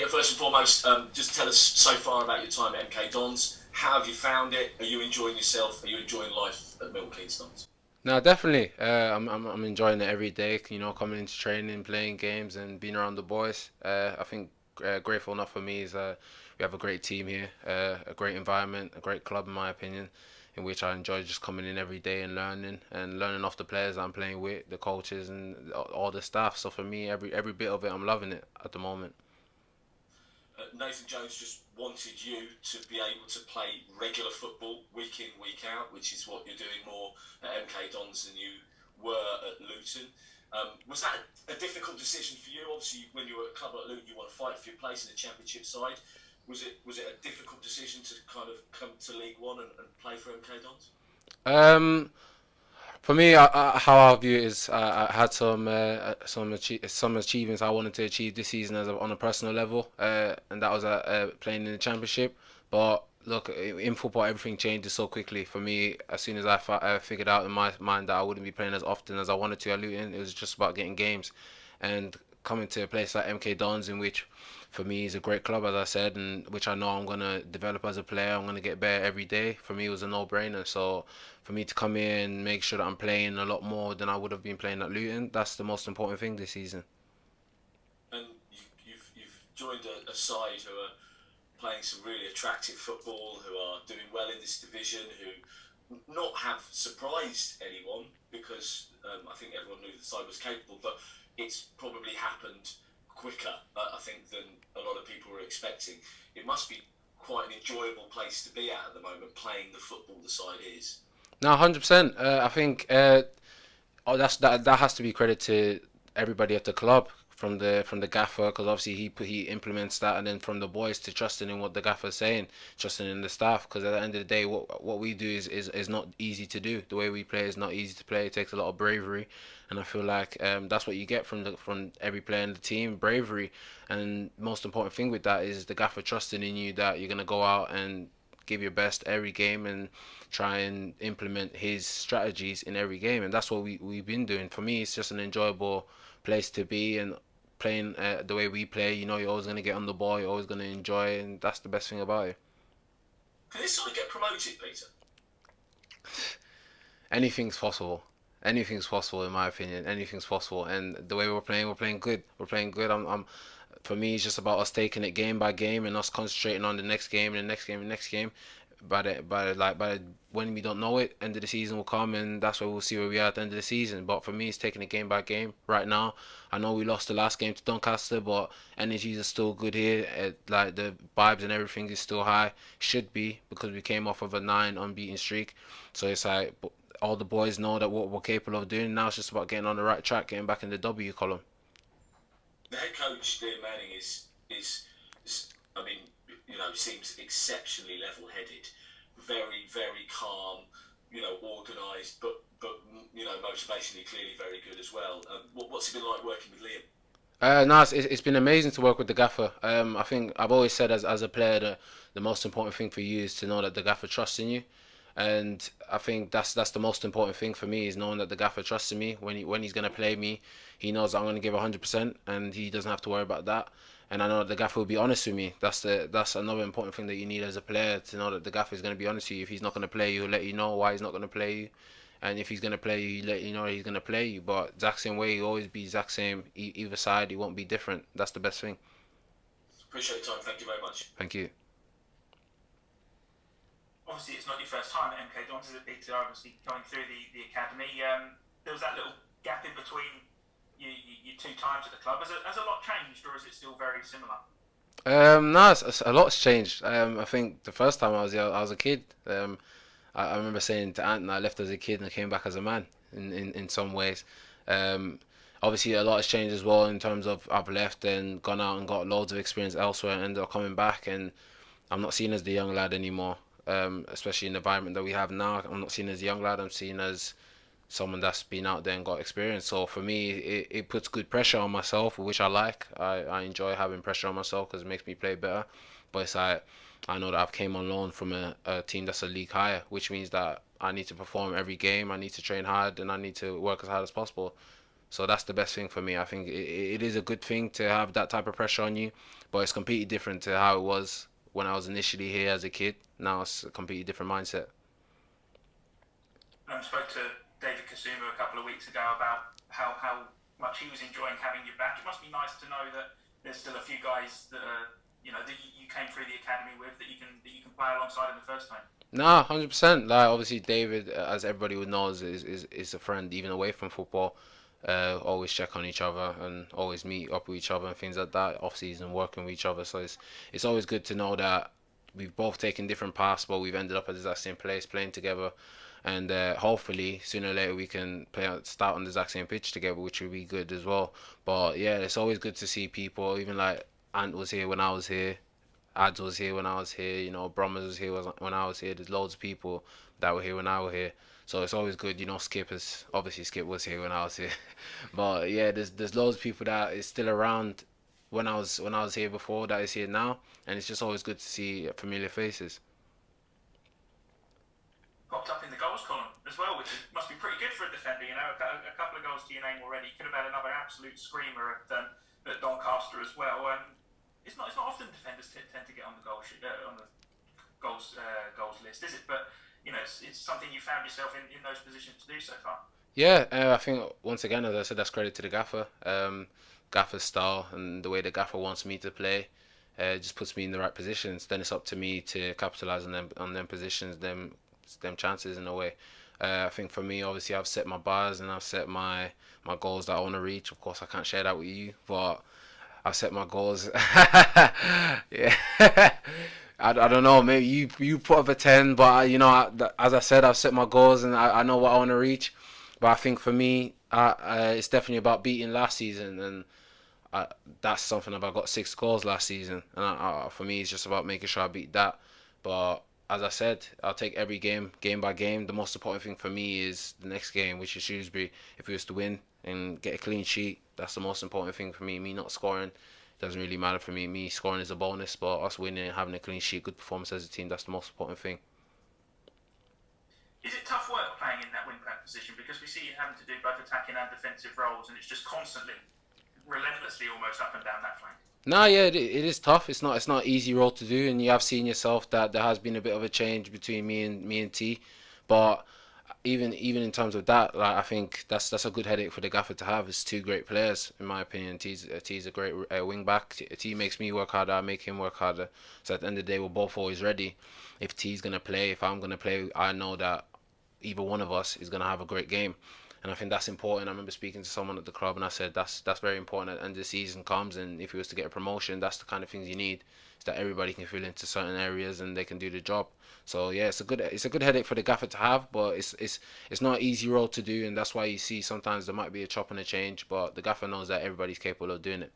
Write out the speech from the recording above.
Peter, first and foremost, just tell us so far about your time at MK Dons. How have you found it? Are you enjoying yourself? Are you enjoying life at Milton Keynes Dons? No, definitely. I'm enjoying it every day. You know, coming into training, playing games, and being around the boys. I think grateful enough for me is we have a great team here, a great environment, a great club in my opinion, in which I enjoy just coming in every day and learning off the players I'm playing with, the coaches, and all the staff. So for me, every bit of it, I'm loving it at the moment. Nathan Jones just wanted you to be able to play regular football week in, week out, which is what you're doing more at MK Dons than you were at Luton. Was that a difficult decision for you? Obviously, when you were at club at Luton, you want to fight for your place in the Championship side. Was it a difficult decision to kind of come to League One and play for MK Dons? Um, For me, how I view it is I had some achievements I wanted to achieve this season on a personal level, and that was playing in the championship. But look, in football, everything changes so quickly. For me, as soon as I figured out in my mind that I wouldn't be playing as often as I wanted to at Luton, it was just about getting games, and coming to a place like MK Dons, in which for me is a great club, as I said, and which I know I'm gonna develop as a player. I'm gonna get better every day. For me, it was a no-brainer. So for me to come here and make sure that I'm playing a lot more than I would have been playing at Luton, that's the most important thing this season. And you've joined a side who are playing some really attractive football, who are doing well in this division, who not have surprised anyone because I think everyone knew the side was capable, but it's probably happened quicker, I think, than a lot of people were expecting. It must be quite an enjoyable place to be at the moment, playing the football the side is. No, 100%. I think that has to be credit to everybody at the club, from the gaffer, because obviously he implements that, and then from the boys to trusting in what the gaffer's saying, trusting in the staff, because at the end of the day, what we do is not easy to do. The way we play is not easy to play. It takes a lot of bravery, and I feel like that's what you get from every player in the team, bravery. And most important thing with that is the gaffer trusting in you that you're gonna go out and give your best every game and try and implement his strategies in every game, and that's what we've been doing. For me, it's just an enjoyable place to be, and playing the way we play, you know, you're always going to get on the ball, you're always going to enjoy it, and that's the best thing about it. Can this side get promoted, Peter? Anything's possible. Anything's possible in my opinion. Anything's possible, and the way we're playing good. We're playing good. For me, it's just about us taking it game by game and us concentrating on the next game and the next game and the next game. When we don't know it, end of the season will come, and that's where we'll see where we are at the end of the season. But for me, it's taking it game by game. Right now, I know we lost the last game to Doncaster, but energies are still good here. Like the vibes and everything is still high. Should be, because we came off of a 9 unbeaten streak. So it's like all the boys know that what we're capable of doing. Now it's just about getting on the right track, getting back in the W column. The head coach, Dean Manning, is I mean, seems exceptionally level-headed, very calm, organised, but motivationally clearly very good as well. What's it been like working with Liam? No, it's been amazing to work with the gaffer. I think I've always said as a player that the most important thing for you is to know that the gaffer trusts in you, and I think that's the most important thing for me is knowing that the gaffer trusts in me when he's gonna play me. He knows that I'm gonna give 100%, and he doesn't have to worry about that. And I know that the gaffer will be honest with me. That's another important thing that you need as a player, to know that the gaffer is gonna be honest with you. If he's not gonna play you, he'll let you know why he's not gonna play you. And if he's gonna play you, he let you know he's gonna play you. But exact same way, he'll always be exact same. Either side, he won't be different. That's the best thing. Appreciate the time. Thank you very much. Thank you. Obviously, it's not your first time at MK Dons, is it, Peter? Obviously, coming through the academy, there was that little gap in between you two times at the club. Has a lot changed, or is it still very similar? No, a lot's changed. I think the first time I was here, I was a kid. I remember saying to Ant, I left as a kid and I came back as a man in some ways. Um, Obviously, a lot has changed as well in terms of I've left and gone out and got loads of experience elsewhere and ended up coming back, and I'm not seen as the young lad anymore. Especially in the environment that we have now, I'm not seen as a young lad. I'm seen as someone that's been out there and got experience. So for me, it puts good pressure on myself, which I like. I enjoy having pressure on myself because it makes me play better. But it's like I know that I've came on loan from a team that's a league higher, which means that I need to perform every game. I need to train hard and I need to work as hard as possible. So that's the best thing for me. I think it is a good thing to have that type of pressure on you, but it's completely different to how it was when I was initially here as a kid. Now it's a completely different mindset. Spoke to David Kasuma a couple of weeks ago about how much he was enjoying having you back. It must be nice to know that there's still a few guys that are, that you came through the academy with that you can play alongside in the first time. Nah, 100%. Like obviously David, as everybody would know, is a friend even away from football. Always check on each other and always meet up with each other and things like that. Off season working with each other, so it's always good to know that we've both taken different paths, but we've ended up at the exact same place playing together. And hopefully sooner or later we can start on the exact same pitch together, which would be good as well. But yeah, it's always good to see people. Even like Ant was here when I was here. Ads was here when I was here, Brommers was here when I was here. There's loads of people that were here when I was here. So it's always good, Skip was here when I was here. But yeah, there's loads of people that is still around when I was here before that is here now, and it's just always good to see familiar faces. Popped up in the goals column as well, which must be pretty good for a defender. A couple of goals to your name already. Could have had another absolute screamer at Doncaster as well. It's not often defenders tend to get on the on the goals list, is it? But it's something you found yourself in those positions to do so far. Yeah, I think once again, as I said, that's credit to the gaffer. Gaffer's style and the way the gaffer wants me to play, just puts me in the right positions. Then it's up to me to capitalize on them positions, them chances in a way. I think for me, obviously, I've set my bars and I've set my goals that I want to reach. Of course, I can't share that with you, but I've set my goals. Yeah. I don't know. Maybe you put up a 10, but as I said, I've set my goals and I know what I want to reach. But I think for me, it's definitely about beating last season, and that's something I've got 6 goals last season, and for me, it's just about making sure I beat that. But as I said, I'll take every game by game. The most important thing for me is the next game, which is Shrewsbury. If we was to win and get a clean sheet, that's the most important thing for me. Me not scoring doesn't really matter for me. Me scoring is a bonus, but us winning and having a clean sheet, good performance as a team, that's the most important thing. Is it tough work playing in that wing back position? Because we see you having to do both attacking and defensive roles, and it's just constantly, relentlessly almost up and down that flank. Nah, yeah, it is tough. It's not an easy role to do, and you have seen yourself that there has been a bit of a change between me and T, but even in terms of that, like I think that's a good headache for the gaffer to have. It's two great players in my opinion. T's a great wing back. T makes me work harder. I make him work harder. So at the end of the day, we're both always ready. If T's gonna play, if I'm gonna play, I know that either one of us is gonna have a great game. And I think that's important. I remember speaking to someone at the club, and I said that's very important. And the season comes, and if he was to get a promotion, that's the kind of things you need. Is that everybody can fill into certain areas and they can do the job. So yeah, it's a good headache for the gaffer to have, but it's not an easy role to do, and that's why you see sometimes there might be a chop and a change, but the gaffer knows that everybody's capable of doing it.